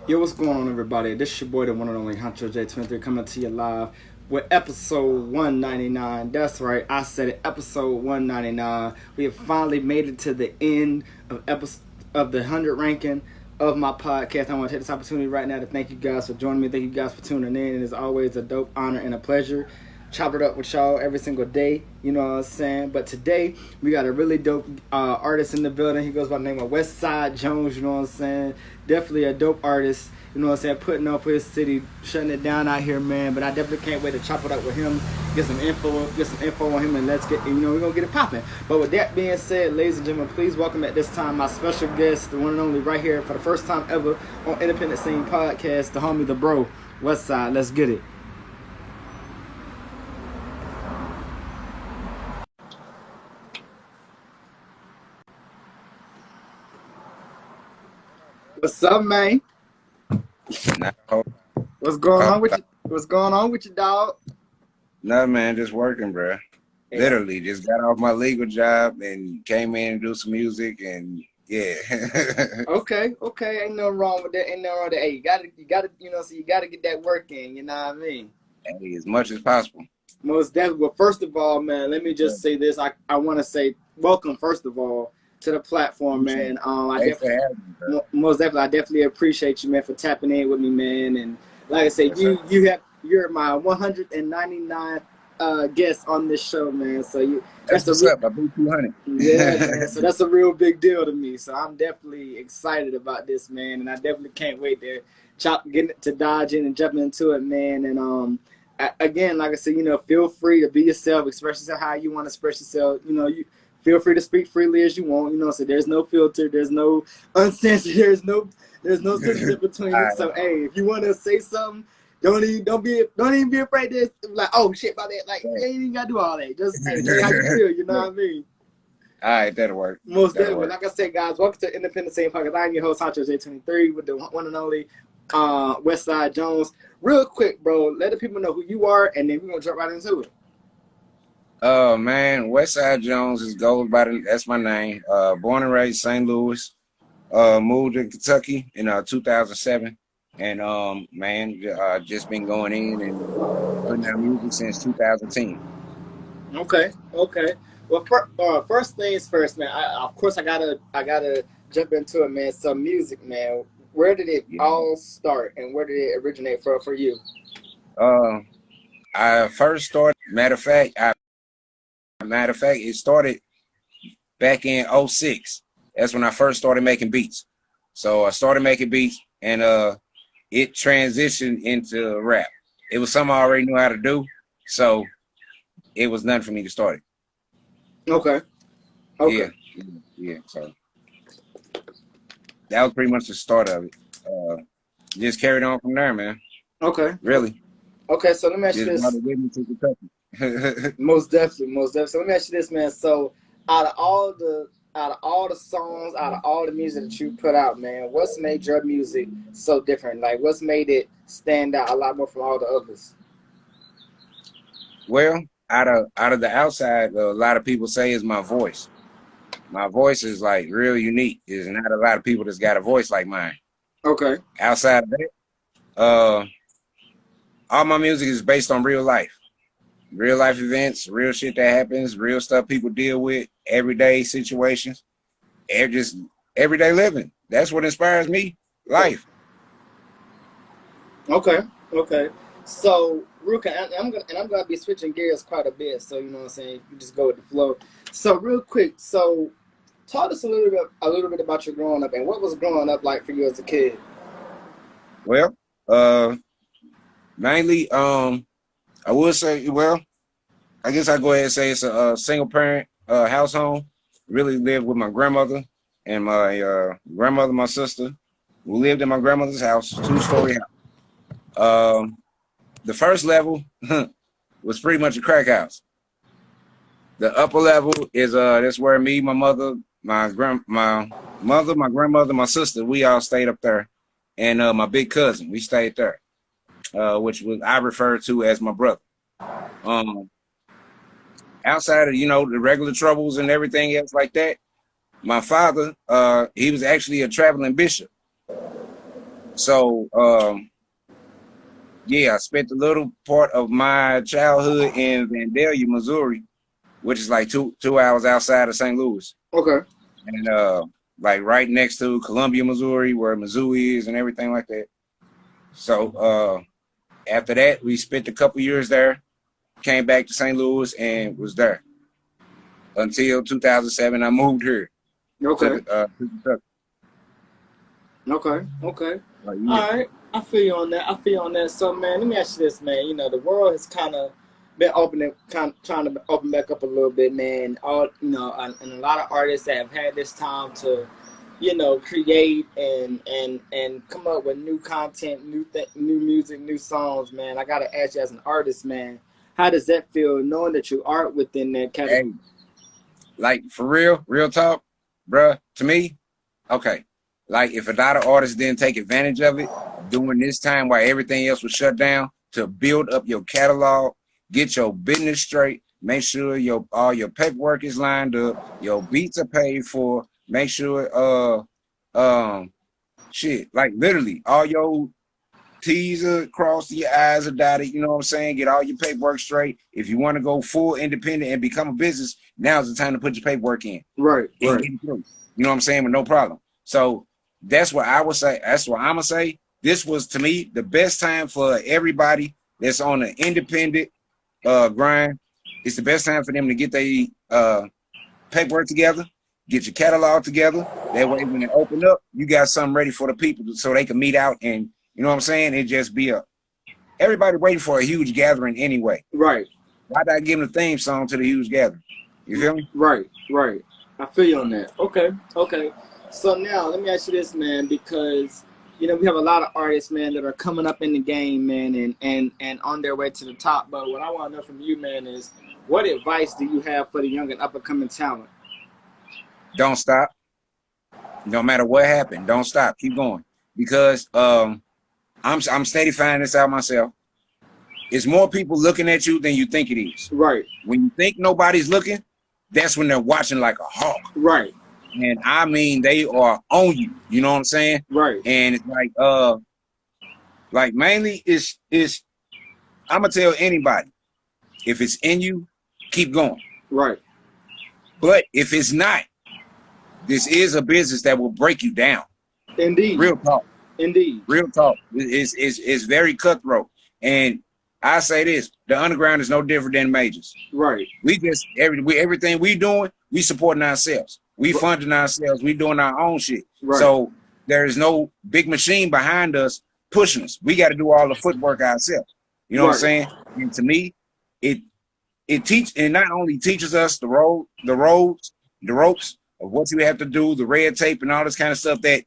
Yo, what's going on, everybody? This is your boy, the one and only Hunter J23, coming to you live with episode 199. That's right, I said it, episode 199. We have finally made it to the end of the 100 ranking of my podcast. I want to take this opportunity right now to thank you guys for joining me. Thank you guys for tuning in. And it's always a dope honor and a pleasure. Chop it up with y'all every single day, you know what I'm saying? But today, we got a really dope artist in the building. He goes by the name of Wessyde Jones, you know what I'm saying? Definitely a dope artist, you know what I'm saying? Putting up for his city, shutting it down out here, man. But I definitely can't wait to chop it up with him, get some info on him, and let's get, we're going to get it popping. But with that being said, ladies and gentlemen, please welcome at this time my special guest, the one and only right here for the first time ever on Independent Scene Podcast, the homie, the bro, Wessyde. Let's get it. What's up, man? No, What's going on with you? What's going on with you, dog? no, man, just working, bro. Yeah. Literally, just got off my legal job and came in and do some music, and yeah. Okay, ain't nothing wrong with that. Ain't nothing wrong with that. Hey, you gotta, so you gotta get that work in. You know what I mean? Hey, as much as possible. Most definitely. Well, first of all, man, let me just say this. I want to say welcome, first of all, to the platform, man. Most definitely, I definitely appreciate you, man, for tapping in with me, man. And like I said, you're my 199th guest on this show, man. So that's what's up. I beat 200. Yeah, man. So that's a real big deal to me. So I'm definitely excited about this, man, and I definitely can't wait to dodge in and jump into it, man. And again, like I said, feel free to be yourself, express yourself how you want to express yourself. You feel free to speak freely as you want. So there's no filter, there's no uncensored, there's no censors in between. Right. So hey, if you want to say something, don't even be afraid to like, oh shit, about that. Like, you ain't even gotta do all that. Just say how you feel. You know what I mean? All right, that'll work. Most definitely. Like I said, guys, welcome to Independent Scene Podcast. I'm your host, Hunter J23, with the one and only Wessyde Jones. Real quick, bro, let the people know who you are, and then we're gonna jump right into it. Man, Wessyde Jones that's my name. Born and raised St. Louis. Moved to Kentucky in 2007. And man, just been going in and putting out music since 2010. Okay. Well, first things first, man. Of course, I gotta jump into it, man. Some music, man. Where did it all start, and where did it originate for you? I first started. Matter of fact, it started back in 06. That's when I first started making beats. So I started making beats, and it transitioned into rap. It was something I already knew how to do, so it was nothing for me to start it. Okay. Yeah. So that was pretty much the start of it. Just carried on from there, man. Okay. Really. Okay, so let me ask you this. Most definitely. So let me ask you this, man. So out of all the songs, out of all the music that you put out, man, what's made your music so different? Like, what's made it stand out a lot more from all the others? Well, out of the outside, a lot of people say is my voice. My voice is like real unique. There's not a lot of people that's got a voice like mine. Okay. Outside of that, all my music is based on real life events, real shit that happens, real stuff people deal with, everyday situations, just everyday living. That's what inspires me. Life. Okay. So, Ruka, I'm gonna be switching gears quite a bit. So you know what I'm saying. You just go with the flow. So real quick, talk to us a little bit about your growing up and what was growing up like for you as a kid. Well, mainly, I would say, I guess I go ahead and say it's a single parent household. Really lived with my grandmother and my grandmother, my sister. We lived in my grandmother's house, 2-story house. The first level was pretty much a crack house. The upper level is that's where me, my mother, my grandmother, my sister, we all stayed up there, and my big cousin, we stayed there, which I refer to as my brother. Outside of the regular troubles and everything else like that, my father, he was actually a traveling bishop. So yeah, I spent a little part of my childhood in Vandalia, Missouri, which is like two hours outside of St. Louis, Okay. and like right next to Columbia, Missouri, where Mizzou is and everything like that. So after that, we spent a couple years there, came back to St. Louis, and was there until 2007. I moved here Okay. to Kentucky. Okay. Okay. Yeah. All right. I feel you on that. I feel you on that. So, man, let me ask you this, man. You know, the world has kind of been opening, trying to open back up a little bit, man. All and a lot of artists that have had this time to, create and come up with new content, new music, new songs, man. I gotta ask you, as an artist, man, how does that feel, knowing that you are within that category? Hey, like for real talk, bruh, to me, okay. Like if a lot of artists didn't take advantage of it during this time while everything else was shut down to build up your catalog, get your business straight, make sure all your paperwork is lined up, your beats are paid for, make sure shit, like literally all your T's are crossed, your I's are dotted, you know what I'm saying? Get all your paperwork straight. If you want to go full independent and become a business, now's the time to put your paperwork in. Right. And get it through. You know what I'm saying? With no problem. So that's what I would say. That's what I'm gonna say. This was, to me, the best time for everybody that's on an independent grind. It's the best time for them to get their paperwork together, get your catalog together. That way, when it open up, you got something ready for the people so they can meet out and, you know what I'm saying? It just be everybody waiting for a huge gathering anyway. Right. Why not give them the theme song to the huge gathering? You feel me? Right. I feel you on that. Okay. So now let me ask you this, man, because we have a lot of artists, man, that are coming up in the game, man, and on their way to the top. But what I want to know from you, man, is what advice do you have for the young and up and coming talent? Don't stop. No matter what happened, don't stop. Keep going. Because I'm steady finding this out myself. It's more people looking at you than you think it is. Right. When you think nobody's looking, that's when they're watching like a hawk. Right. And I mean, they are on you. You know what I'm saying? Right. And it's like mainly it's I'm gonna tell anybody, if it's in you, keep going. Right. But if it's not, this is a business that will break you down. Indeed. Real talk. Indeed. Real talk. It's very cutthroat. And I say this, the underground is no different than majors. Right. We just everything we doing, we supporting ourselves. We funding ourselves. We doing our own shit. Right. So there is no big machine behind us pushing us. We got to do all the footwork ourselves. You know what I'm saying? And to me, it not only teaches us the ropes of what you have to do, the red tape and all this kind of stuff that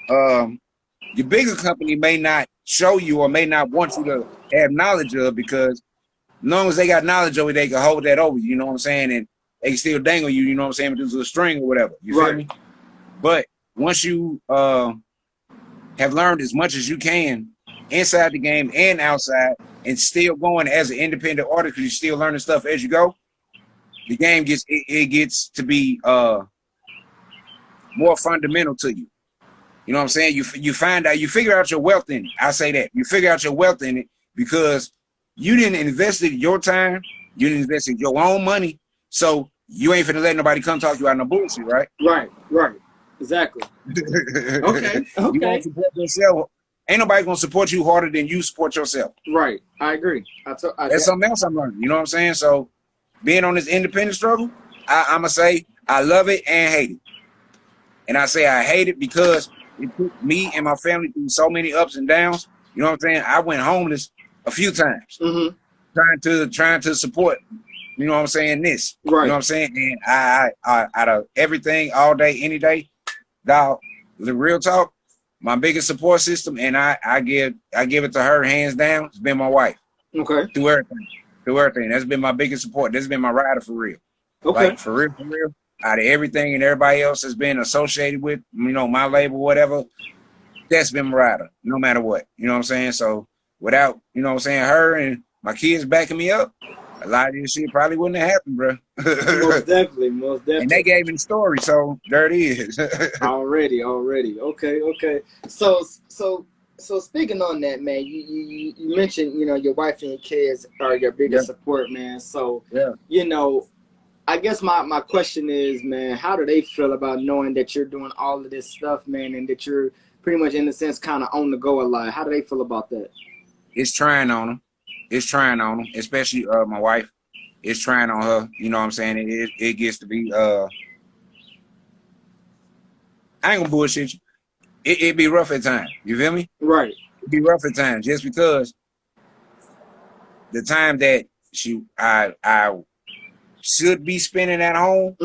your bigger company may not show you or may not want you to have knowledge of, because as long as they got knowledge of it, they can hold that over you, you know what I'm saying? And they can still dangle you, you know what I'm saying, with a string or whatever. You feel me? But once you have learned as much as you can inside the game and outside, and still going as an independent artist because you're still learning stuff as you go, the game gets to be more fundamental to you. You know what I'm saying? You figure out your wealth in it. I say that. You figure out your wealth in it because you didn't invest in your time, you didn't invest in your own money, so you ain't finna let nobody come talk you out no bullshit, right? Right. Exactly. Okay. You want to support yourself. Ain't nobody gonna support you harder than you support yourself. Right. I agree. That's something else I'm learning. You know what I'm saying? So being on this independent struggle, I'ma say I love it and hate it. And I say I hate it because it took me and my family through so many ups and downs. You know what I'm saying? I went homeless a few times, trying to support. You know what I'm saying? This, right? You know what I'm saying? And I out of everything, all day, any day, dog. The real talk, my biggest support system, and I give it to her hands down. It's been my wife. Okay. Through everything. That's been my biggest support. That's been my rider for real. Okay. Like for real. Out of everything and everybody else has been associated with, you know, my label, whatever, that's been my rider, no matter what. You know what I'm saying? So without, you know what I'm saying, her and my kids backing me up, a lot of this shit probably wouldn't have happened, bro. Most definitely, most definitely. And they gave me the story, so there it is. Already. Okay. So speaking on that, man, you mentioned, you know, your wife and your kids are your biggest support, man. So, you know, I guess my question is, man, how do they feel about knowing that you're doing all of this stuff, man, and that you're pretty much, in a sense, kind of on the go a lot? How do they feel about that? It's trying on them. It's trying on them, especially my wife. It's trying on her. You know what I'm saying? It gets to be, I ain't gonna bullshit you. It be rough at times. You feel me? Right. It be rough at times just because the time that I should be spending at home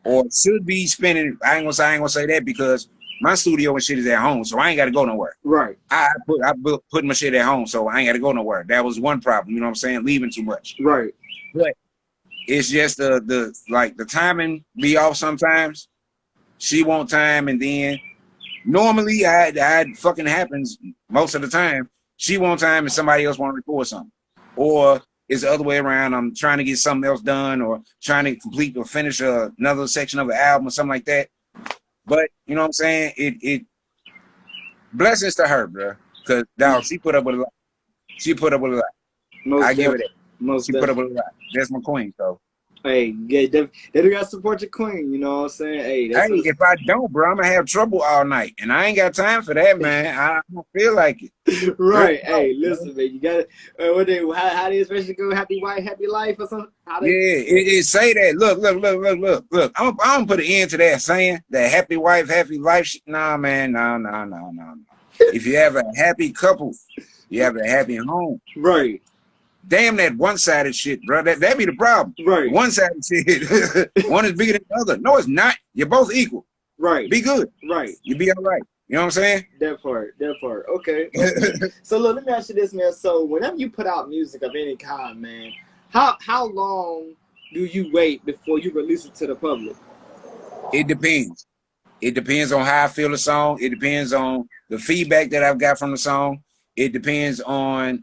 or should be spending, I ain't gonna say that because my studio and shit is at home, so I ain't gotta go nowhere. Right. I put my shit at home, so I ain't gotta go nowhere. That was one problem, you know what I'm saying? Leaving too much. Right. But it's just the timing be off sometimes. She want time, and then normally I fucking happens most of the time. She want time and somebody else want to record something. Or it's the other way around. I'm trying to get something else done or trying to complete or finish another section of an album or something like that. But you know what I'm saying? It blessings to her, bro. Cause dog, she put up with a lot. She put up with a lot. I give it that. She put up with a lot. That's my queen, so. Hey, they gotta support your queen, you know what I'm saying? Hey, if I don't, bro, I'm gonna have trouble all night, and I ain't got time for that, man. I don't feel like it. Right? Hey, listen, man, you gotta. How do you especially go? Happy wife, happy life, or something? It say that. Look. I'm gonna put an end to that saying that happy wife, happy life. Nah, man, no. If you have a happy couple, you have a happy home. Right. Damn that one-sided shit, bro. That be the problem. Right. One-sided shit. One is bigger than the other. No, it's not. You're both equal. Right. Be good. Right. You be all right. You know what I'm saying? That part. Okay. So look, let me ask you this, man. So whenever you put out music of any kind, man, how long do you wait before you release it to the public? It depends. It depends on how I feel the song. It depends on the feedback that I've got from the song. It depends on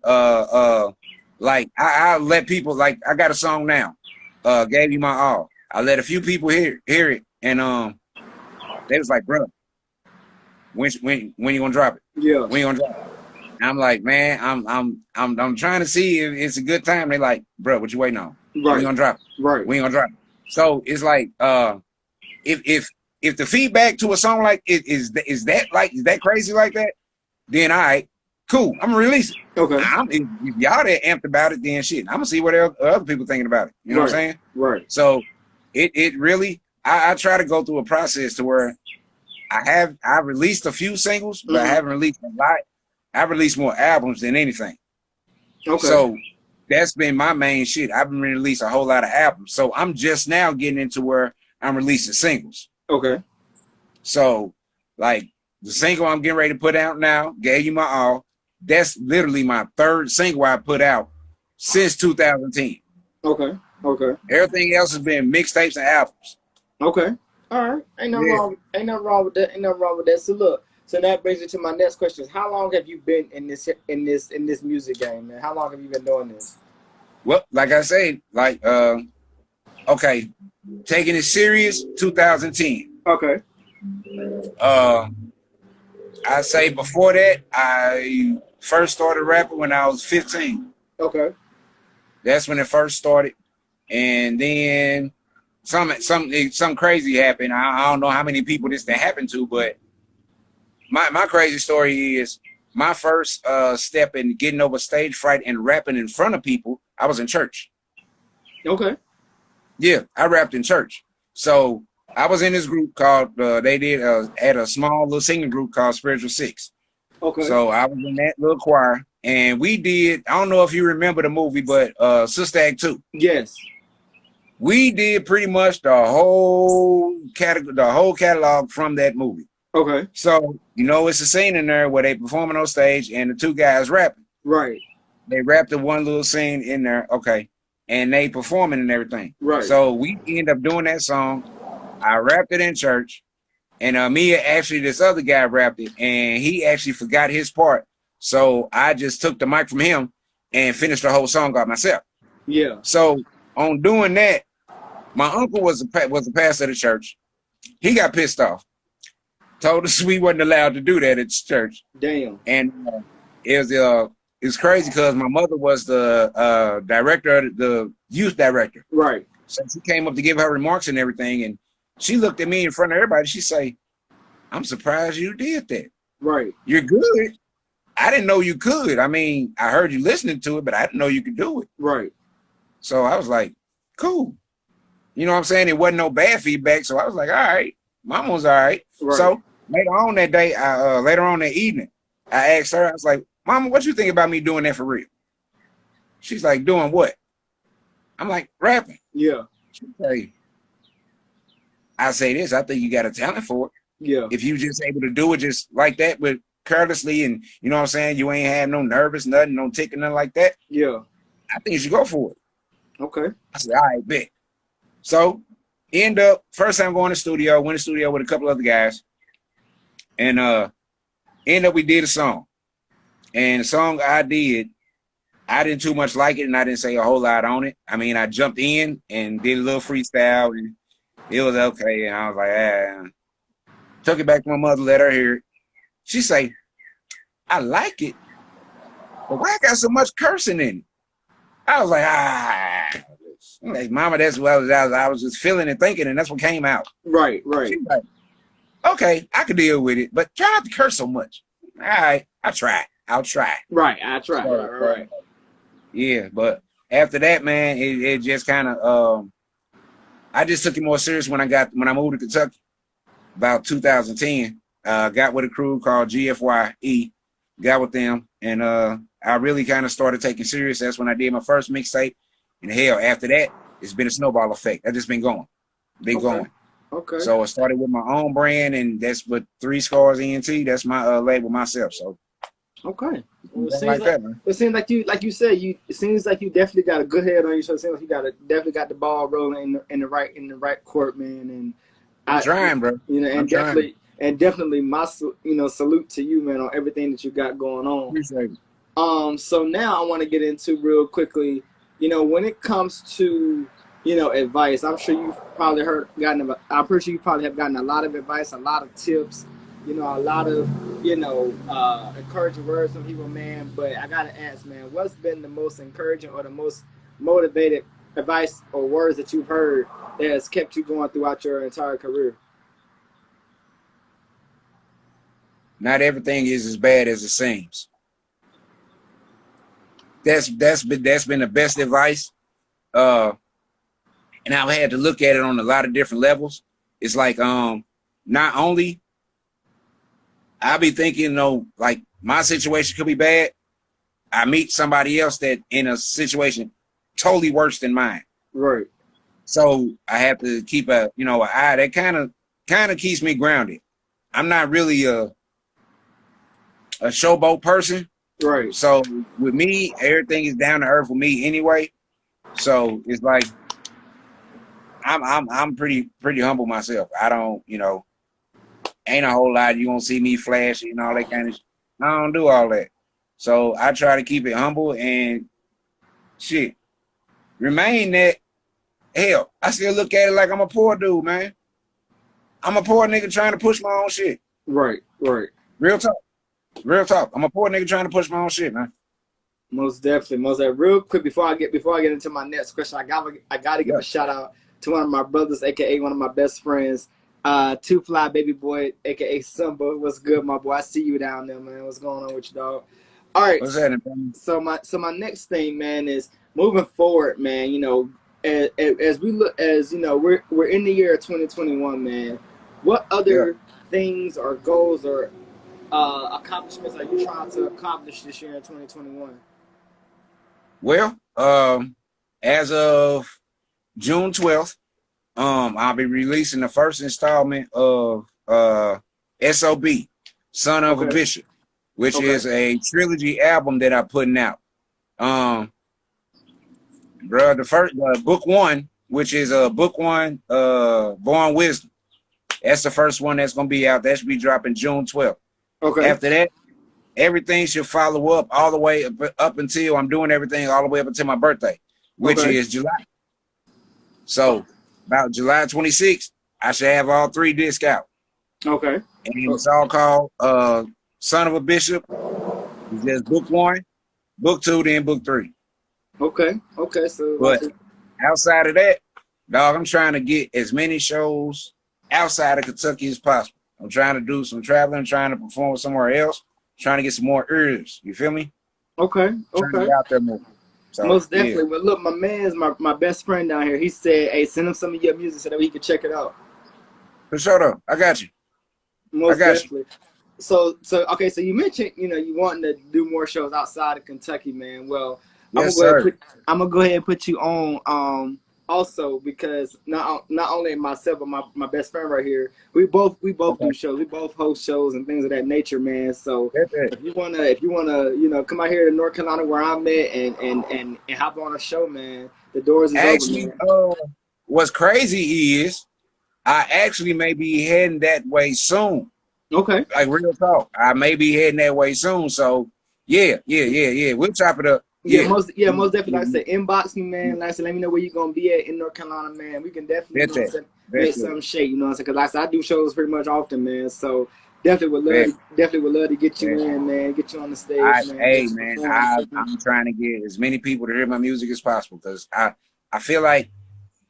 like I let people, like I got a song now, Gave You My All. I let a few people hear it, and they was like, bro, when you gonna drop it? Yeah. When you gonna drop it? And I'm like, man, I'm trying to see if it's a good time. They like, bro, what you waiting on? Right. When you gonna drop it? Right. When you gonna drop it? So it's like, if the feedback to a song like is that crazy like that, then all right. Cool, I'm gonna release it. Okay. If y'all that amped about it, then shit, I'm gonna see what other people thinking about it. You know what I'm saying? Right. So it really, I try to go through a process to where I released a few singles, but I haven't released a lot. I've released more albums than anything. Okay. So that's been my main shit. I've been releasing a whole lot of albums. So I'm just now getting into where I'm releasing singles. Okay. So like the single I'm getting ready to put out now, Gave You My All. That's literally my third single I put out since 2010. Okay. Everything else has been mixtapes and albums. Okay. All right. Ain't nothing wrong with that. So look, so that brings me to my next question. How long have you been in this music game, man? How long have you been doing this? Well, like I say, okay, taking it serious, 2010. Okay. I say before that, I first started rapping when I was 15. Okay. That's when it first started. And then something crazy happened. I don't know how many people this happened to, but my crazy story is my first step in getting over stage fright and rapping in front of people, I was in church. Okay. Yeah, I rapped in church. So I was in this group called, had a small little singing group called Spiritual Six. Okay. So I was in that little choir, and we did, I don't know if you remember the movie, but Sister Act 2. Yes. We did pretty much the whole catalog from that movie. Okay. So, it's a scene in there where they performing on stage and the two guys rapping. Right. They rapped the one little scene in there, okay, and they performing and everything. Right. So we end up doing that song. I rapped it in church, and this other guy rapped it, and he actually forgot his part. So I just took the mic from him and finished the whole song by myself. Yeah. So on doing that, my uncle was a pastor of the church. He got pissed off. Told us we wasn't allowed to do that at the church. Damn. And it's crazy because my mother was the director, the youth director. Right. So she came up to give her remarks and everything, and she looked at me in front of everybody. She say, "I'm surprised you did that. Right. You're good. I didn't know you could. I mean, I heard you listening to it, but I didn't know you could do it." Right. So I was like, "Cool." You know what I'm saying? It wasn't no bad feedback, so I was like, "All right, Mama was all right." Right. So later on that day, later on that evening, I asked her, I was like, "Mama, what you think about me doing that for real?" She's like, "Doing what?" I'm like, "Rapping." Yeah. She's like, I say this, I think you got a talent for it. Yeah. If you just able to do it just like that, but carelessly, and you know what I'm saying, you ain't have no nervous, nothing, no ticking, nothing like that. Yeah. I think you should go for it. Okay. I said, all right, bet. So end up first time going to the studio, went to the studio with a couple other guys, and end up we did a song. And the song I didn't too much like it, and I didn't say a whole lot on it. I mean, I jumped in and did a little freestyle, and it was okay. And I was like, took it back to my mother, let her hear it. She say, "I like it, but why I got so much cursing in it?" I was like, I'm like, Mama, that's what I was just feeling and thinking, and that's what came out. Right. Right. She was like, okay, I could deal with it, but try not to curse so much. All right, I'll try. Right. I try. Right. Yeah, but after that, man, it just kind of I just took it more serious when I moved to Kentucky about 2010. Got with a crew called GFYE, got with them, and I really kind of started taking serious. That's when I did my first mixtape. And hell, after that, it's been a snowball effect. I just been going. Going. Okay. So I started with my own brand, and that's with 3 Scars ENT. That's my label myself. So okay. Well, it seems like you said, it seems like you definitely got a good head on you. So it seems like you definitely got the ball rolling in the right court, man. And I'm trying, bro. You know, and definitely my salute to you, man, on everything that you got going on. Appreciate it. So now I want to get into real quickly, when it comes to advice. I'm sure you've probably I'm pretty sure you probably have gotten a lot of advice, a lot of tips, a lot of encouraging words from people, man. But I gotta ask, man, what's been the most encouraging or the most motivated advice or words that you've heard that has kept you going throughout your entire career? Not everything is as bad as it seems. That's been the best advice. And I've had to look at it on a lot of different levels. It's like not only I be thinking, like my situation could be bad. I meet somebody else that in a situation totally worse than mine. Right. So I have to keep an eye that kind of keeps me grounded. I'm not really a showboat person. Right. So with me, everything is down to earth with me anyway. So it's like I'm pretty humble myself. I don't, ain't a whole lot. You won't see me flashy and all that kind of shit. I don't do all that. So I try to keep it humble and shit. Remain that. Hell, I still look at it like I'm a poor dude, man. I'm a poor nigga trying to push my own shit. Right. Real talk. I'm a poor nigga trying to push my own shit, man. Most definitely. Real quick before I get into my next question, I gotta give a shout out to one of my brothers, aka one of my best friends, Two Fly Baby Boy, aka Sumba. What's good, my boy? I see you down there, man. What's going on with you, dog? All right. What's happening, man? So my next thing, man, is moving forward, man. As we look, we're in the year of 2021, man. What other things or goals or accomplishments are you trying to accomplish this year in 2021? Well, as of June 12th, I'll be releasing the first installment of SOB, Son of a Bishop, which is a trilogy album that I'm putting out. The first book 1, which is book 1, Born Wisdom. That's the first one that's gonna be out. That should be dropping June 12th. Okay. After that, everything should follow up all the way up until I'm doing everything all the way up until my birthday. which Okay. is July. So about July 26th, I should have all 3 discs out. Okay. And it's all called Son of a Bishop. It's just book 1, book 2, then book 3. Okay. Okay. So, But outside of that, dog, I'm trying to get as many shows outside of Kentucky as possible. I'm trying to do some traveling, trying to perform somewhere else, trying to get some more ears. You feel me? okay. Trying to Okay. get out there more. So, Most definitely. yeah. But look, my man's my best friend down here. He said, "Hey, send him some of your music so that he can check it out." For sure, though. I got you. Most got you. definitely. So okay. So you mentioned, you wanting to do more shows outside of Kentucky, man. Well, Yes, sir. I'm gonna go ahead and put you on. Also, because not only myself but my best friend right here, we both Okay. do shows. We both host shows and things of that nature, man. So That's it. if you wanna come out here to North Carolina where I'm at and hop on a show, man, the doors is Actually, open, man. what's crazy is I actually may be heading that way soon. Okay. Like real talk, I may be heading that way soon. So yeah. We'll chop it up. Most definitely. Like I said, inbox me, man. Like I said, let me know where you're gonna be at in North Carolina, man. We can definitely make something shake. You know what I'm saying? Because like I said, I do shows pretty much often, man. So definitely would love to get you in, man. Get you on the stage, man. Hey, man, I'm trying to get as many people to hear my music as possible because I feel like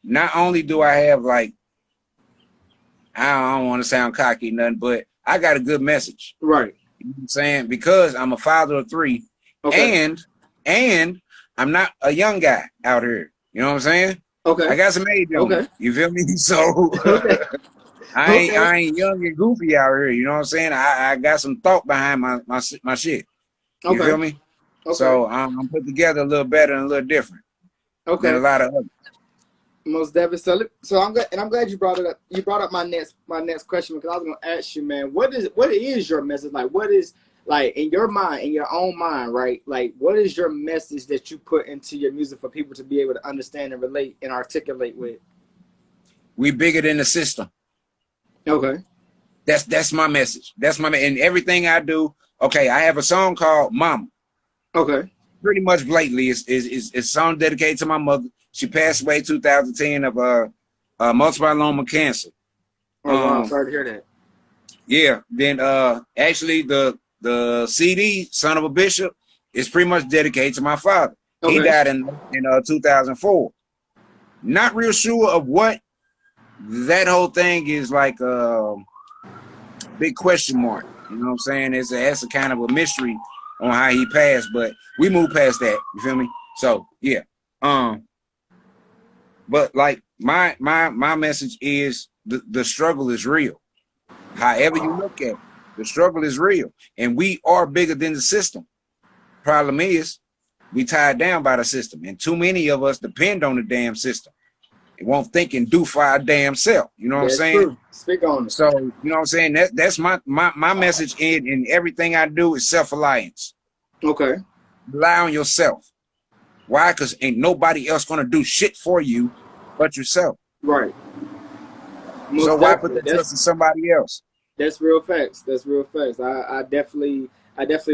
not only do I have like I don't want to sound cocky, nothing, but I got a good message. Right. You know what I'm saying? Because I'm a father of 3, okay. and I'm not a young guy out here. You know what I'm saying? Okay. I got some age on me. You feel me? So okay. I ain't young and goofy out here. You know what I'm saying? I got some thought behind my shit. You feel me? Okay. So I'm put together a little better and a little different than a lot of others. Most definitely. So I'm glad you brought it up. You brought up my next question because I was gonna ask you, man, what is your message? Like, what is like in your mind, in your own mind, right? Like, what is your message that you put into your music for people to be able to understand and relate and articulate with? We bigger than the system. Okay. That's my message. That's my and everything I do. Okay, I have a song called Mama. Okay. Pretty much blatantly, it's a song dedicated to my mother. She passed away 2010 of multiple myeloma cancer. Oh wow, sorry to hear that. Yeah. Then actually the CD Son of a Bishop is pretty much dedicated to my father. Okay. He died in 2004. Not real sure of what that whole thing is like. Big question mark. You know what I'm saying? It's a kind of a mystery on how he passed, but we moved past that. You feel me? So yeah. But like my message is the struggle is real. However you look at it, the struggle is real, and we are bigger than the system. Problem is, we tied down by the system, and too many of us depend on the damn system. It won't think and do for our damn self. You know what I'm saying? True. Speak on it. So you know what I'm saying? That's my message in everything I do is self-reliance. Okay. Rely on yourself. Why? Because ain't nobody else gonna do shit for you but yourself. Right. Most so why put that trust in somebody else? That's real facts. That's real facts. I definitely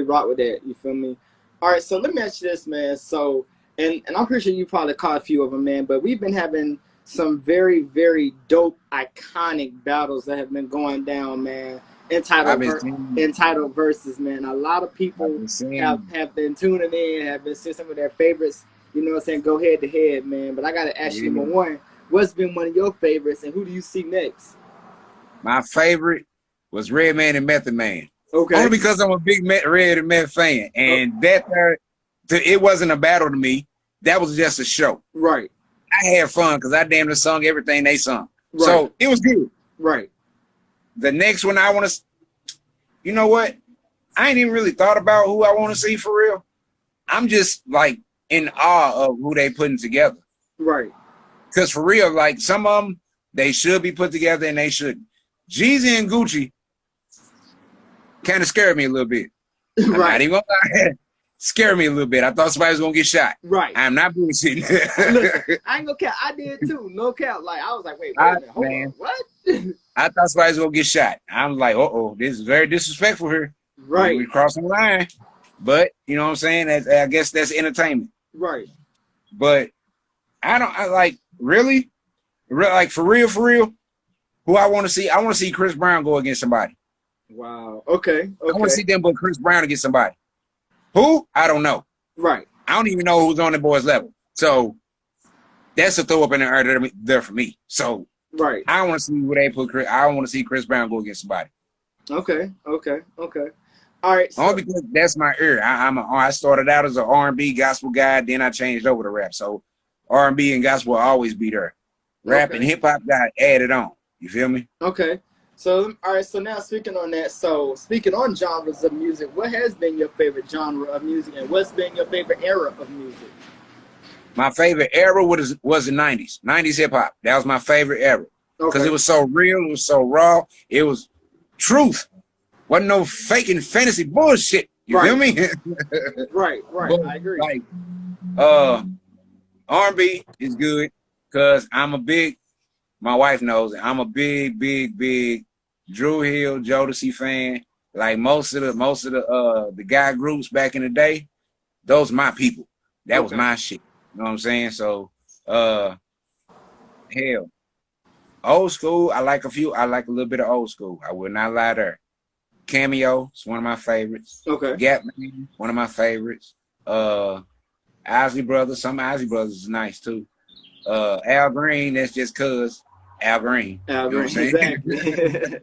rock with that. You feel me? All right, so let me ask you this, man. So, and I'm pretty sure you probably caught a few of them, man. But we've been having some very, very dope, iconic battles that have been going down, man. Entitled verses, man. A lot of people have been tuning in, have been seeing some of their favorites. You know what I'm saying? Go head to head, man. But I gotta ask you, number one, what's been one of your favorites, and who do you see next? My favorite was Redman and Method Man. Okay. Only because I'm a big Red and Meth fan, and it wasn't a battle to me. That was just a show. Right. I had fun because I damn near sung everything they sung. Right. So it was good. Right. The next one I want to, you know what? I ain't even really thought about who I want to see for real. I'm just like in awe of who they putting together. Right. Because for real, like some of them, they should be put together and they shouldn't. Jeezy and Gucci kind of scared me a little bit. Right. I'm not even gonna lie. Scared me a little bit. I thought somebody was gonna get shot. Right. I'm not bullshitting. Listen, I ain't gonna count. I did too. No count. Like I was like, wait a minute, hold on. What? I thought somebody was gonna get shot. I'm like, this is very disrespectful here. Right. We crossing the line. But you know what I'm saying? I guess that's entertainment. Right. But I like really, like for real. Who I want to see? I want to see Chris Brown go against somebody. Wow. Okay. I want to Okay. see them but Chris Brown against somebody. Who? I don't know. Right. I don't even know who's on the boys' level. So that's a throw up in the air there for me. So right. I want to see where they put Chris. I want to see Chris Brown go against somebody. Okay. All right. So, only because that's my ear. I started out as an R&B gospel guy, then I changed over to rap. So R&B and gospel will always be there. Rap and hip hop got added on. You feel me? Okay. So all right. So now speaking on that. So speaking on genres of music, what has been your favorite genre of music, and what's been your favorite era of music? My favorite era was the 90s. 90s hip hop. That was my favorite era. Because it was so real, it was so raw, it was truth. Wasn't no faking fantasy bullshit. You feel me? right. But, I agree. Like, R&B is good because my wife knows it, I'm a big Drew Hill, Jodeci fan. Like most of the guy groups back in the day, those my people. That was my shit. You know what I'm saying? So hell. Old school, I like a little bit of old school. I will not lie there. Cameo is one of my favorites. Okay. Gap Man, one of my favorites. Isley Brothers, some Isley Brothers is nice too. Al Green, that's just cause Al Green. Al Green, exactly.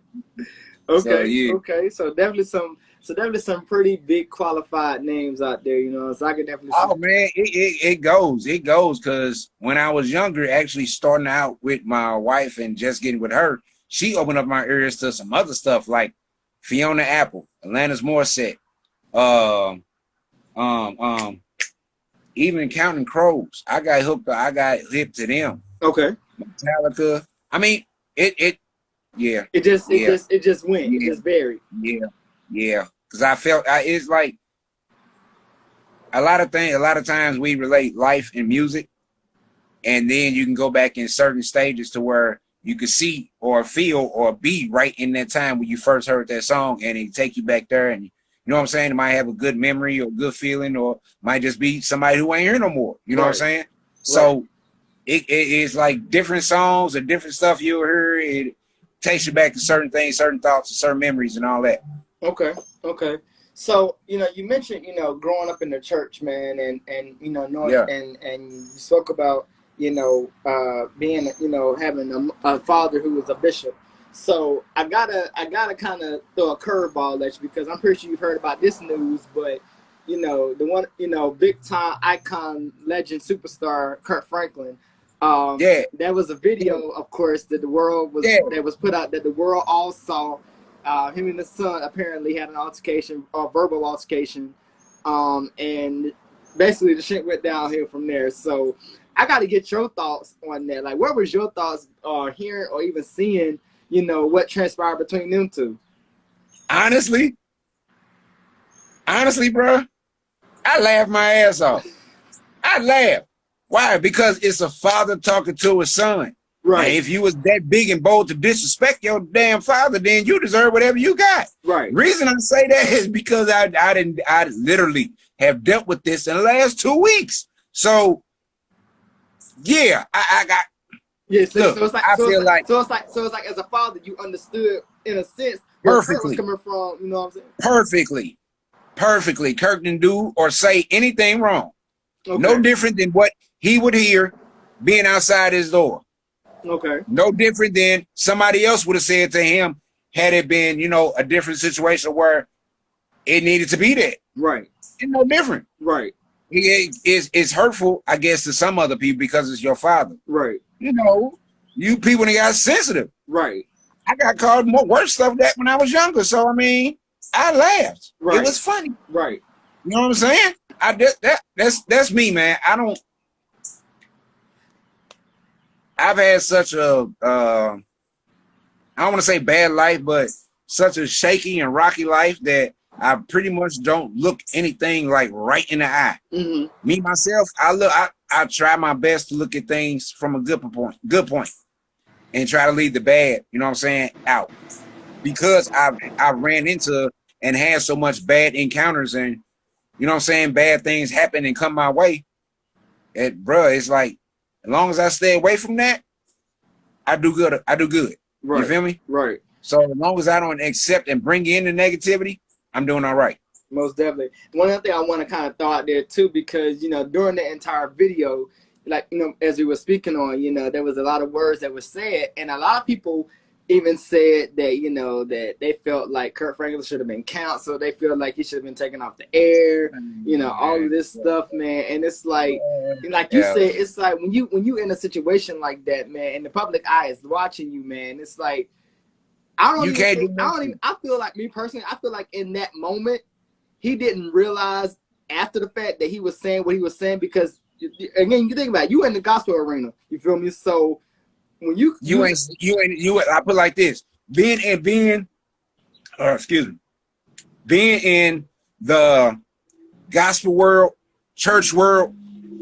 Okay. So definitely some pretty big qualified names out there, you know. So I could definitely. Oh man, it goes because when I was younger, actually starting out with my wife and just getting with her, she opened up my ears to some other stuff like Fiona Apple, Alanis Morissette, even Counting Crows. I got hip to them. Okay. Metallica. I mean, it It just went. Yeah. It just varied. Yeah. Because I felt it's like a lot of times we relate life and music, and then you can go back in certain stages to where you could see or feel or be right in that time when you first heard that song, and it take you back there, and you know what I'm saying? It might have a good memory or good feeling, or might just be somebody who ain't here no more. You know what I'm saying? So it's like different songs and different stuff you'll hear. It takes you back to certain things, certain thoughts, certain memories, and all that. Okay. So, you know, you mentioned, you know, growing up in the church, man, and you know, knowing, and you spoke about, you know, being, you know, having a father who was a bishop. So I gotta kind of throw a curveball at you because I'm pretty sure you've heard about this news, but you know, the one, you know, big time icon, legend, superstar Kurt Franklin. There was a video, of course, that was put out that the world all saw. Him and his son apparently had an altercation, or verbal altercation, and basically the shit went downhill from there. So I got to get your thoughts on that. Like, what was your thoughts hearing or even seeing, you know, what transpired between them two? Honestly, bro, I laughed my ass off. I laughed. Why? Because it's a father talking to his son. Right. And if you was that big and bold to disrespect your damn father, then you deserve whatever you got. Right. Reason I say that is because I literally have dealt with this in the last 2 weeks. So yeah, I got. Yeah. So it's like as a father, you understood in a sense where Kurt was coming from. You know what I'm saying? Perfectly. Kirk didn't do or say anything wrong. Okay. No different than what he would hear being outside his door. Okay. No different than somebody else would have said to him had it been, you know, a different situation where it needed to be that. Right. It's no different. Right. It's hurtful, I guess, to some other people because it's your father. Right. You know, you people that got sensitive. Right. I got called more worse stuff that when I was younger. So I mean, I laughed. Right. It was funny. Right. You know what I'm saying? That's me, man. I've had such a I don't want to say bad life, but such a shaky and rocky life that I pretty much don't look anything like right in the eye. Mm-hmm. Me myself, I try my best to look at things from a good point, and try to leave the bad, you know what I'm saying, out. Because I ran into and had so much bad encounters, and you know what I'm saying, bad things happen and come my way. Bruh, it's like As long as I stay away from that, I do good. I do good. Right. You feel me? Right. So as long as I don't accept and bring in the negativity, I'm doing all right. Most definitely. One other thing I want to kind of throw out there too, because during the entire video, like as we were speaking on, there was a lot of words that were said, and a lot of people even said that that they felt like Kurt Franklin should have been canceled. They feel like he should have been taken off the air. All of this stuff, man. And it's like you said, it's like when you in a situation like that, man, and the public eye is watching you, man. It's like I feel like me personally, I feel like in that moment he didn't realize after the fact that he was saying what he was saying, because again, you think about it, you in the gospel arena, you feel me? So when you ain't I put it like this, being in the gospel world, church world,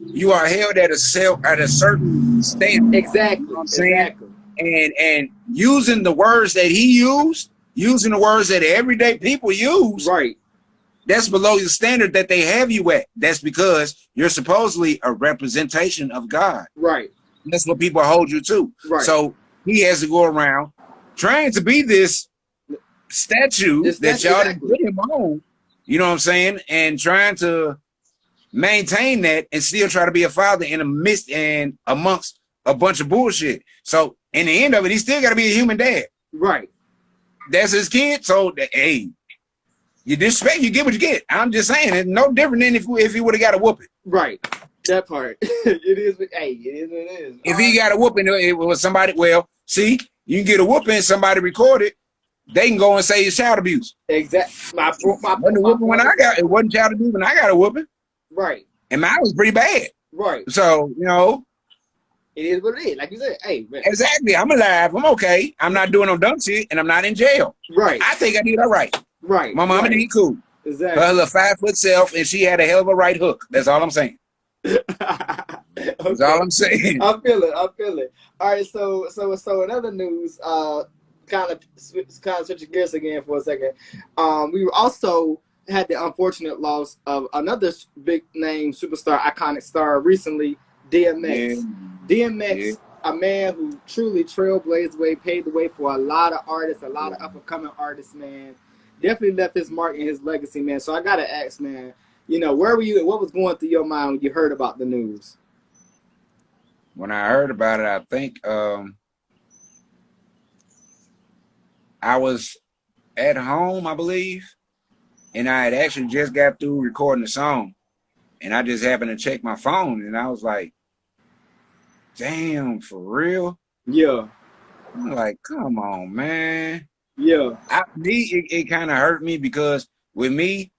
you are held at a certain standard. Exactly. You know what I'm saying? And using the words that he used, using the words that everyday people use, right, that's below the standard that they have you at. That's because you're supposedly a representation of God. Right. That's what people hold you to. Right. So he has to go around trying to be this statue that y'all didn't put him on, you know what I'm saying? And trying to maintain that and still try to be a father in the midst and amongst a bunch of bullshit. So in the end of it, he still got to be a human dad. Right. That's his kid. So, hey, you disrespect, you get what you get. I'm just saying, it's no different than if he would have got a whooping. Right. That part. It is what it is. If he got a whooping, it was somebody, well, see, you can get a whooping, somebody record it, they can go and say it's child abuse. Exactly. It wasn't child abuse when I got a whooping. Right. And mine was pretty bad. Right. So, it is what it is. Like you said, hey, man. Exactly. I'm alive. I'm okay. I'm not doing no dumb shit, and I'm not in jail. Right. I think I did all right. Right. My mama did cool. Exactly. Her little 5-foot self, and she had a hell of a right hook. That's all I'm saying. Okay. That's all I'm saying. I feel it. All right. So in other news, kind of switching gears again for a second. We also had the unfortunate loss of another big name superstar, iconic star recently, DMX. Yeah. DMX, a man who truly trailblazed the way, paved the way for a lot of artists, a lot of up and coming artists, man. Definitely left his mark and his legacy, man. So I gotta ask, man, where were you? What was going through your mind when you heard about the news? When I heard about it, I think I was at home, I believe, and I had actually just got through recording the song, and I just happened to check my phone, and I was like, damn, for real? Yeah. I'm like, come on, man. Yeah. It kind of hurt me because with me,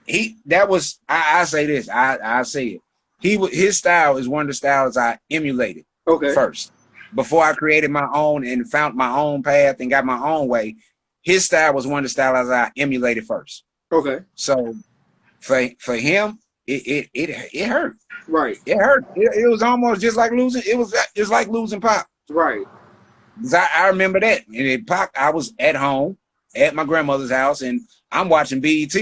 I say this, I say it. His style is one of the styles I emulated first. Before I created my own and found my own path and got my own way, his style was one of the styles I emulated first. Okay. So for him, it hurt. Right. It hurt. It was almost just like losing. It was just like losing Pop. Right. I remember that. And Pop, I was at home at my grandmother's house, and I'm watching BET,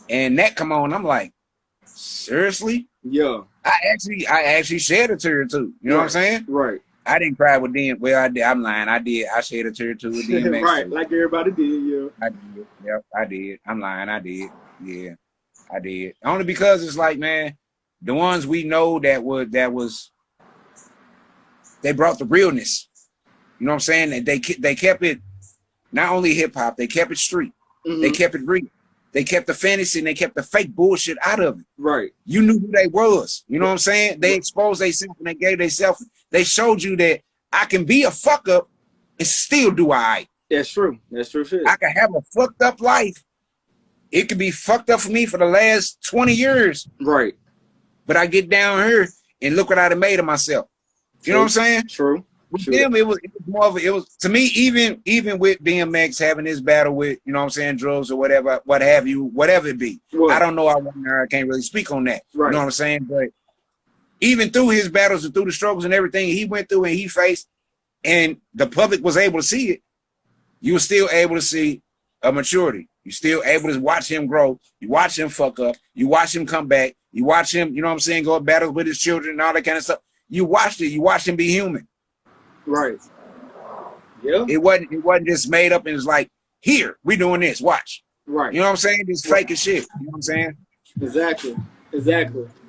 and that come on. I'm like, seriously? Yeah. I actually shed a tear or two. You know what I'm saying? Right. I didn't cry with DM. Well, I did. I'm lying. I did. I shed a tear or two with DMX. Right, like everybody did. Yeah. I did. Yep, I did. I'm lying. I did. Yeah, I did. Only because it's like, man, the ones we know they brought the realness. You know what I'm saying? They kept it not only hip hop. They kept it street. Mm-hmm. They kept it real. They kept the fantasy and they kept the fake bullshit out of it. Right. You knew who they was. You know what I'm saying? They exposed themselves and they gave themselves. They showed you that I can be a fuck up and still do all right. That's true. That's true shit. I can have a fucked up life. It could be fucked up for me for the last 20 years. Right. But I get down here and look what I done made of myself. You know what I'm saying? True. With them, it was more of to me, even with DMX having this battle with, you know what I'm saying, drugs or whatever, what have you, whatever it be. Right. I don't know. I can't really speak on that. Right. You know what I'm saying? But even through his battles and through the struggles and everything he went through and he faced, and the public was able to see it, you were still able to see a maturity. You're still able to watch him grow. You watch him fuck up. You watch him come back. You watch him, you know what I'm saying, go to battles with his children and all that kind of stuff. you watched it. You watched him be human. Right. Yeah. It wasn't just made up and it's like, here, we doing this. Watch. Right. You know what I'm saying? Just fake as shit. You know what I'm saying? Exactly.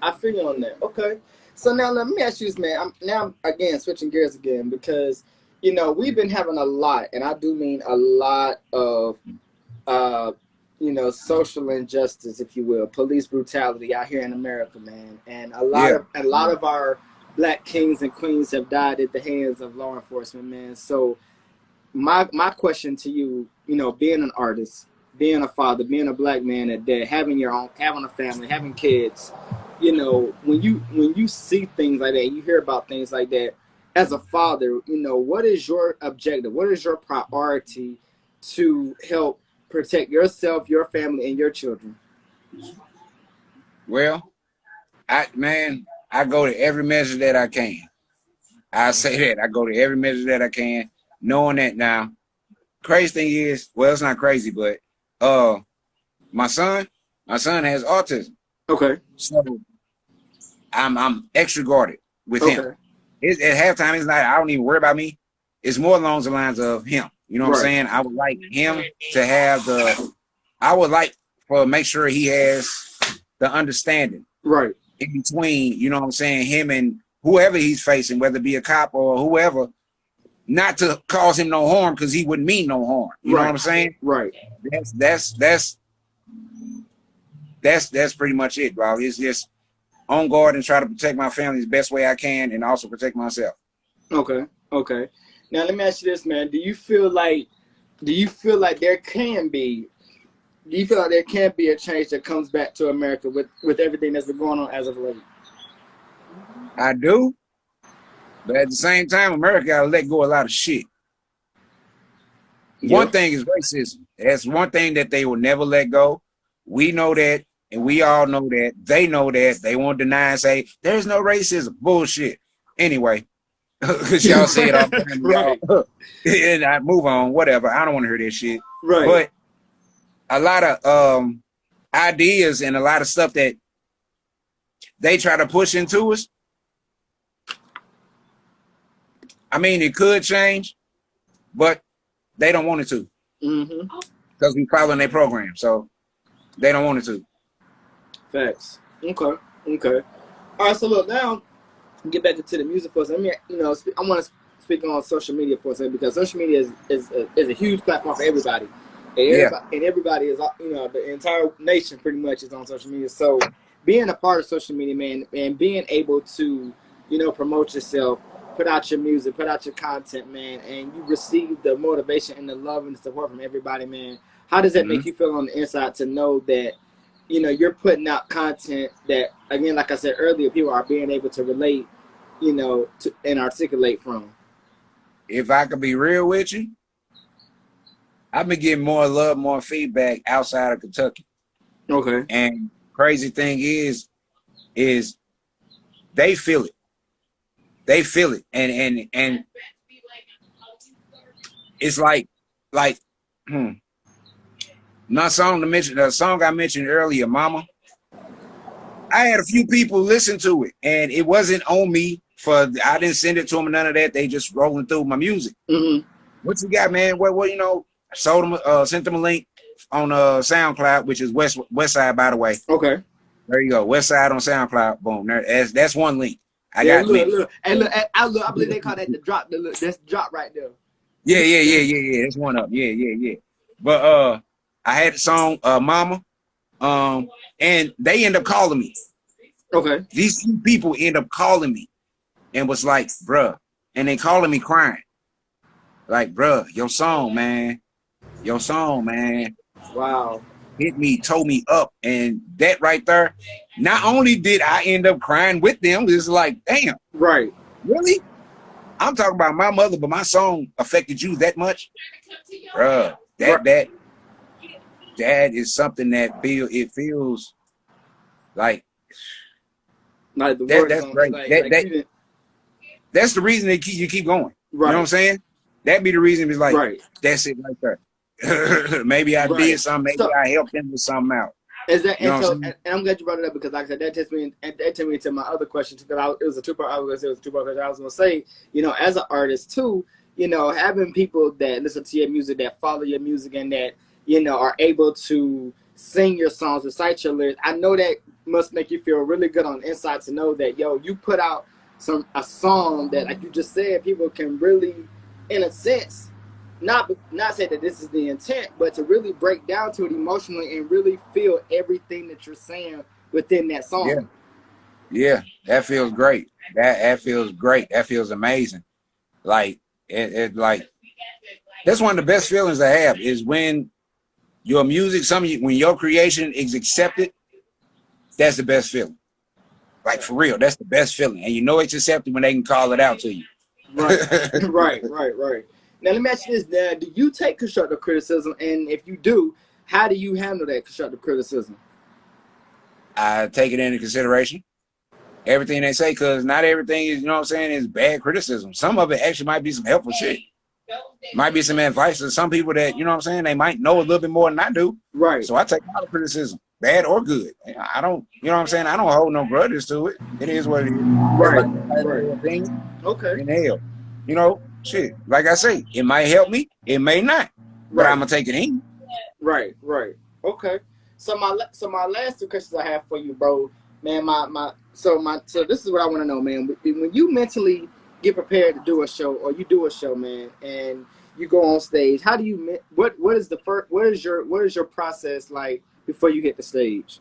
I feel you on that. Okay. So now let me ask you this, man. I'm again switching gears again because we've been having a lot, and I do mean a lot of social injustice, if you will, police brutality out here in America, man. And a lot of our black kings and queens have died at the hands of law enforcement, man. So my question to you, being an artist, being a father, being a black man at that, having a family, having kids, when you see things like that, you hear about things like that, as a father, what is your objective? What is your priority to help protect yourself, your family, and your children? Well, I go to every measure that I can. I say that. I go to every measure that I can, knowing that now. Crazy thing is, well, it's not crazy, but my son has autism. Okay. So I'm extra guarded with him. At halftime, it's not, I don't even worry about me. It's more along the lines of him. You know what I'm saying? I would like him to have make sure he has the understanding. Right. In between, you know what I'm saying, him and whoever he's facing, whether it be a cop or whoever, not to cause him no harm because he wouldn't mean no harm. You know what I'm saying? Right. That's pretty much it, bro. It's just on guard and try to protect my family the best way I can and also protect myself. Okay. Now let me ask you this, man. Do you feel like there can be a change that comes back to America with everything that's been going on as of late? I do. But at the same time, America gotta let go of a lot of shit. One thing is racism. That's one thing that they will never let go. We know that, and we all know that. They know that. They won't deny and say, there's no racism. Bullshit. Anyway, because y'all say it all the time. Right. And I move on, whatever. I don't want to hear this shit. Right. But a lot of ideas and a lot of stuff that they try to push into us, I mean, it could change, but they don't want it to. Because we following their program, so they don't want it to. Facts. Okay. All right, so look, now get back into the music for a second. I want to speak on social media for a second because social media is a huge platform for everybody. And everybody is, the entire nation pretty much is on social media. So being a part of social media, man, and being able to, promote yourself, put out your music, put out your content, man, and you receive the motivation and the love and the support from everybody, man. How does that make you feel on the inside to know that, you're putting out content that, again, like I said earlier, people are being able to relate, to and articulate from? If I could be real with you, I've been getting more love, more feedback outside of Kentucky. Okay. And crazy thing is they feel it. They feel it. And it's like the song I mentioned earlier, Mama. I had a few people listen to it, and it wasn't on me I didn't send it to them or none of that. They just rolling through my music. What you got, man? What sold them, sent them a link on SoundCloud, which is Wessyde, by the way. Okay. There you go. Wessyde on SoundCloud. Boom. That's one link. I got look. I believe they call that the drop. That's the drop right there. Yeah. That's one up. Yeah. But I had the song Mama. And they end up calling me. Okay. These two people end up calling me and was like, bruh, and they calling me crying. Like, bruh, your song, man. Wow. Hit me, told me up. And that right there, not only did I end up crying with them, it's like, damn. Right. Really? I'm talking about my mother, but my song affected you that much? Bruh, that is something that feels like the that's great. That's the reason you keep going. Right. You know what I'm saying? That be the reason. It's like, that's it right there. Maybe I did something. Maybe I helped them with something out. Is that You know and what so I'm saying? and I'm glad you brought it up because like I said that takes me to my other question too because it was a two-part. I was gonna say it was a two-part question. I was gonna say as an artist too, having people that listen to your music, that follow your music, and that are able to sing your songs, recite your lyrics. I know that must make you feel really good on the inside to know that you put out a song that like you just said people can really, in a sense, not say that this is the intent, but to really break down to it emotionally and really feel everything that you're saying within that Yeah, song. yeah, that feels great. That feels great. That feels amazing. Like like that's one of the best feelings I have is when your music, when your creation is accepted. That's the best feeling. Like for real, that's the best feeling, and it's accepted when they can call it out to you. Right, right. Now let me ask you this: now, do you take constructive criticism, and if you do, how do you handle that constructive criticism? I take it into consideration. Everything they say, because not everything is, is bad criticism. Some of it actually might be some helpful shit. Might be some advice to some people that, they might know a little bit more than I do. Right, So I take all the criticism, bad or good. I don't, I don't hold no grudges to it. It is what it is. right, Everybody has right. their opinion. Okay, And hell, shit. Like I say, it might help me, it may not, but right, I'm gonna take it in. right. Okay. So my last two questions I have for you, bro, man. So this is what I want to know, man. When you mentally get prepared to do a show, or you do a show, man, and you go on stage, how do you what is the first what is your process like before you hit the stage?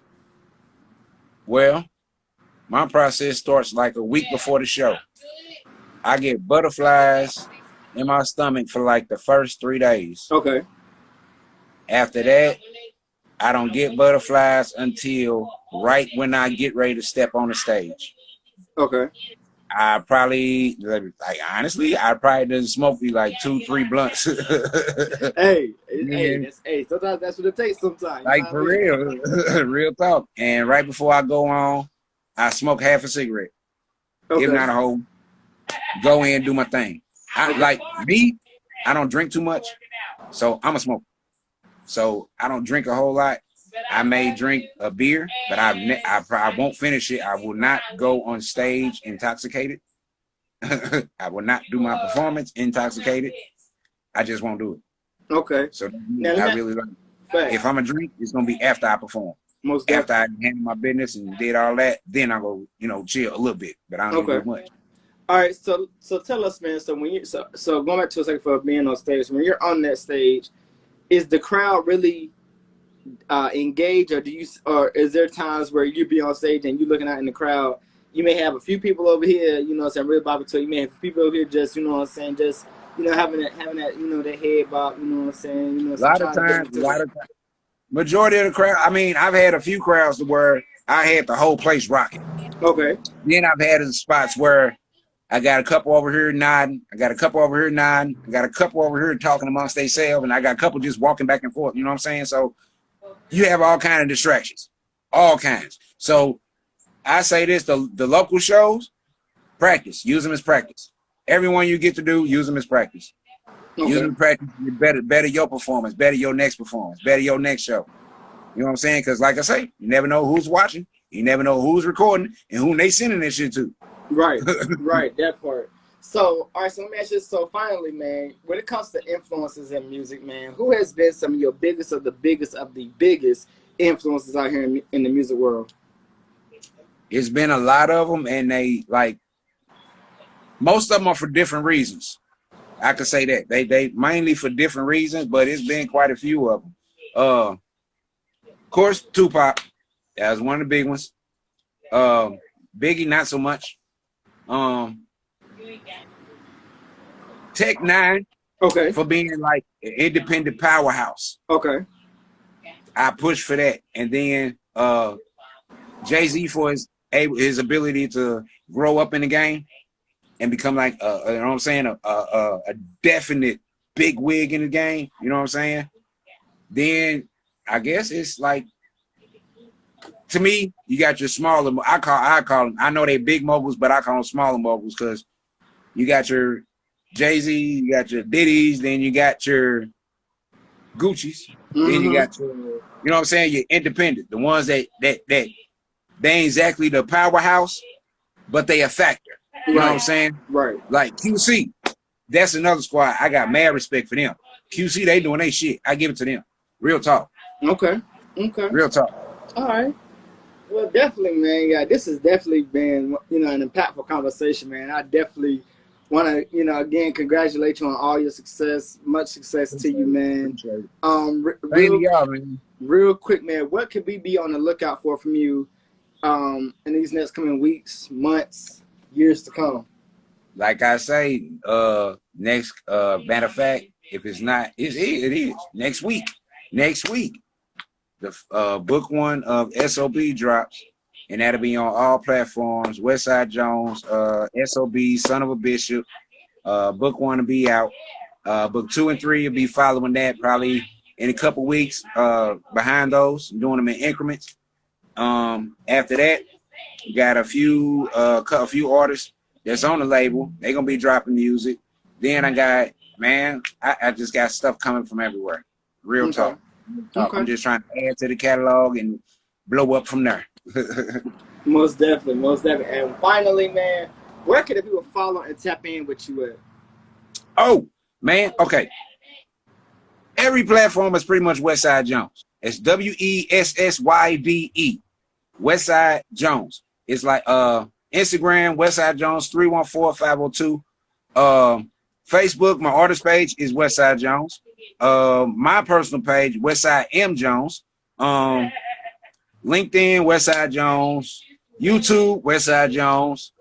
Well, my process starts like a week before the show. I get butterflies in my stomach for like the first 3 days. Okay. After that, I don't get butterflies until right when I get ready to step on the stage. Okay. I probably, like honestly, I probably done smoke me like 2-3 blunts. Hey, And sometimes that's what it takes. Sometimes, you know like what I for mean? real, real talk. And right before I go on, I smoke half a cigarette, if Okay. not a whole. Go in, do my thing. I Okay. like me. I don't drink too much, so I'm a smoker. So I don't drink a whole lot. I may drink a beer, but I won't finish it. I will not go on stage intoxicated. I will not do my performance intoxicated. I just won't do it. Okay. So Now let I me really like. If facts. I'm a drink, it's gonna be after I perform. Most After I definitely. handle my business and did all that, then I go, chill a little bit, but I don't even Okay. do much. All right. So tell us, man. So when you so going back to a second for being on stage, when you're on that stage, is the crowd really engaged, or is there times where you be on stage and you looking out in the crowd? You may have a few people over here, what I'm saying, real bobbing to you. May have people over here just, what I'm saying, just having that, that head bob, what I'm saying, A so lot of trying to get times, into it. majority of the crowd. I mean, I've had a few crowds where I had the whole place rocking. Okay. Then I've had spots where I got a couple over here nodding. I got a couple over here nodding. I got a couple over here talking amongst themselves, and I got a couple just walking back and forth. You know what I'm saying? So you have all kind of distractions, all kinds. So I say this: the local shows, practice. Use them as practice. Everyone you get to do, use them as practice. Use Okay. them to practice. Better your performance. Better your next performance. Better your next show. You know what I'm saying? Because like I say, you never know who's watching. You never know who's recording and whom they sending this shit to. Right. Right. That part. So, all right. So let me ask you. So finally, man, when it comes to influences in music, man, who has been some of your biggest of the biggest of the biggest influences out here in the music world? It's been a lot of them, and they like most of them are for different reasons. I could say that they mainly for different reasons, but it's been quite a few of them. Of course, Tupac, that was one of the big ones. Biggie, not so much. Um, Tech Nine Okay. for being like an independent powerhouse. Okay. I push for that, and then Jay-Z for his ability to grow up in the game and become like you know what I'm saying, a definite big wig in the game. You know what I'm saying? Then I guess it's like, to me, you got your smaller. I call them. I know they big moguls, but I call them smaller moguls because you got your Jay-Z, you got your Diddy's, then you got your Gucci's. Then you Mm-hmm. got your, you know what I'm saying, your independent, the ones that they ain't exactly the powerhouse, but they a factor. You know what I'm Right. saying? Right. Like QC, that's another squad. I got mad respect for them. QC, they doing their shit. I give it to them. Real talk. Okay. Okay. Real talk. All right. Well, definitely, man. Yeah, this has definitely been, an impactful conversation, man. I definitely want to, again, congratulate you on all your success. Much success to you, man. Appreciate it. Thank Real, y'all, man. real quick, man. What could we be on the lookout for from you, in these next coming weeks, months, years to come? Like I say, next matter of fact, if it's not, it is next week. Next week, the book one of SOB drops, and that'll be on all platforms. Westside Jones, SOB, Son of a Bishop. Book one will be out. Book 2 and 3 will be following that probably in a couple weeks. Behind those, doing them in increments. After that, we got a few artists that's on the label. They're gonna be dropping music. Then I got, man, I just got stuff coming from everywhere. Real Okay. talk. Okay. I'm just trying to add to the catalog and blow up from there. Most definitely, most definitely. And finally, man, where can the people follow and tap in with you at? Oh, man, okay. Every platform is pretty much Wessyde Jones. It's WESSYDE. Wessyde Jones. It's like Instagram, Wessyde Jones 314502. Facebook, my artist page is Wessyde Jones. My personal page, Wessyde M Jones. LinkedIn, Wessyde Jones. YouTube, Wessyde Jones.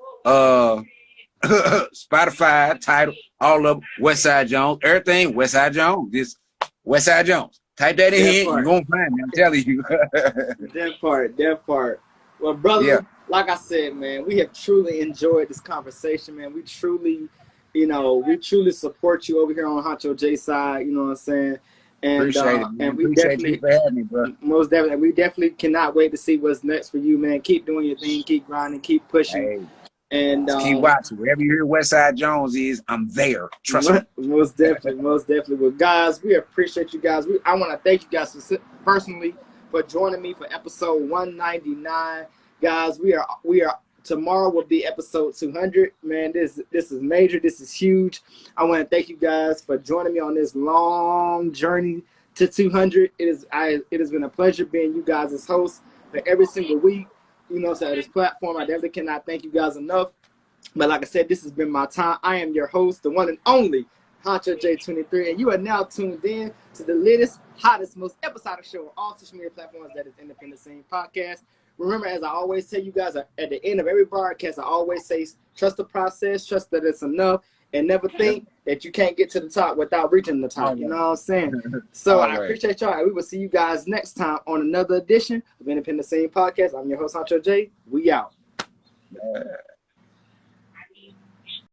Spotify, Tidal, all of them, Wessyde Jones. Everything, Wessyde Jones. Just Wessyde Jones. Type that in, you're gonna find me. I'm telling you. That part. Well, brother, Yeah. like I said, man, we have truly enjoyed this conversation, man. We truly, support you over here on Honcho J side. You know what I'm saying? And Appreciate it, man. and we Appreciate definitely, you for having me, bro. most definitely, we definitely cannot wait to see what's next for you, man. Keep doing your thing, keep grinding, keep pushing. Hey, And just keep watching. Wherever you hear Wessyde Jones is, I'm there. Trust me. Most definitely, most definitely. Well, guys, we appreciate you guys. I want to thank you guys personally for joining me for episode 199. Guys, we are tomorrow will be episode 200. Man, this is major. This is huge. I want to thank you guys for joining me on this long journey to 200. It has been a pleasure being you guys as hosts for every single week. So this platform, I definitely cannot thank you guys enough. But like I said, this has been my time. I am your host, the one and only Honcho J23, and you are now tuned in to the latest, hottest, most episodic show on all social media platforms, that is Independent Scene Podcast. Remember, as I always tell you guys at the end of every broadcast, I always say, trust the process, trust that it's enough, and never think that you can't get to the top without reaching the top. You know what I'm saying? So I appreciate y'all, and we will see you guys next time on another edition of Independent Scene Podcast. I'm your host, Honcho J. We out.